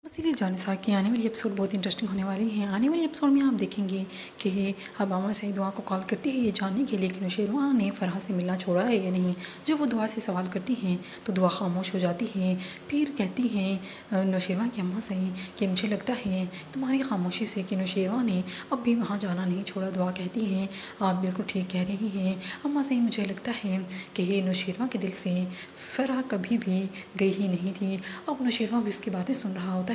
Serial Jannisar की आने वाली एपिसोड बहुत इंटरेस्टिंग होने वाली है। आने वाली एपिसोड में आप देखेंगे कि अब अम्मा सही दुआ को कॉल करती है ये जानने के लिए कि नौशेरवां ने फ़रहा से मिलना छोड़ा है या नहीं। जब वो दुआ से सवाल करती हैं तो दुआ खामोश हो जाती है। फिर कहती हैं नौशेरवां की अम्मा सही कि मुझे लगता है तुम्हारी खामोशी से कि नौशेरवां ने अब भी वहाँ जाना नहीं छोड़ा। दुआ कहती हैं आप बिल्कुल ठीक कह रही हैं अम्मा सही, मुझे लगता है कि नौशेरवां के दिल से फ़रहा कभी भी गई ही नहीं थी। अब नौशेरवां भी उसकी बातें सुन रहा होता है।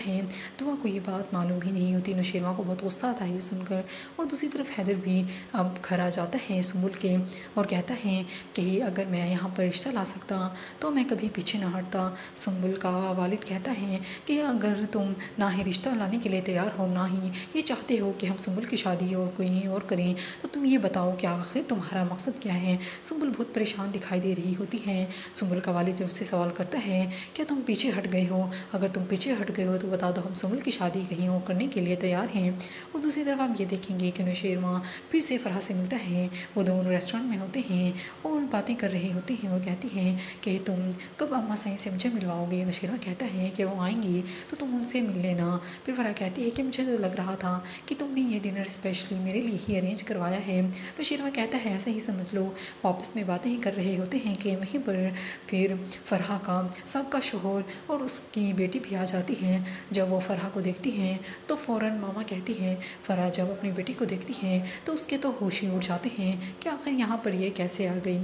दुआ को ये बात मालूम ही नहीं होती। नौशेरवां को बहुत गुस्सा आता है ये सुनकर। और दूसरी तरफ हैदर भी अब घर आ जाता है सुंबुल के और कहता है कि अगर मैं यहाँ पर रिश्ता ला सकता तो मैं कभी पीछे ना हटता। सुंबुल का वालिद कहता है कि अगर तुम ना ही रिश्ता लाने के लिए तैयार हो ना ही ये चाहते हो कि हम सुंबुल की शादी और कोई और करें तो तुम ये बताओ कि आखिर तुम्हारा मकसद क्या है। सुंबुल बहुत परेशान दिखाई दे रही होती है। सुंबुल का वालिद जब उससे सवाल करता है क्या तुम पीछे हट गए हो, अगर तुम पीछे हट गए हो तो बता दो हम सुंबुल की शादी कहीं और करने के लिए तैयार हैं। और दूसरी तरफ आप ये देखेंगे कि नौशेरवां फिर से फ़रहा से मिलता है। वो दोनों रेस्टोरेंट में होते हैं और बातें कर रहे होते हैं और कहती हैं कि तुम कब अम्मा सही से मुझे मिलवाओगे। नौशेरवां कहता है कि वो आएंगी तो तुम उनसे मिल लेना। फिर फ़रहा कहती है कि मुझे तो लग रहा था कि तुमने ये डिनर स्पेशली मेरे लिए ही अरेंज करवाया है। नौशेरवां कहता है ऐसा ही समझ लो। वापस में बातें ही कर रहे होते हैं कि वहीं पर फिर फ़रहा का सबका शोहर और उसकी बेटी भी आ जाती हैं। जब वो फ़रहा को देखती हैं तो फ़ौरन मामा कहती हैं। फ़रहा जब अपनी बेटी को देखती हैं तो उसके तो होश ही उड़ जाते हैं कि आखिर यहाँ पर ये कैसे आ गई।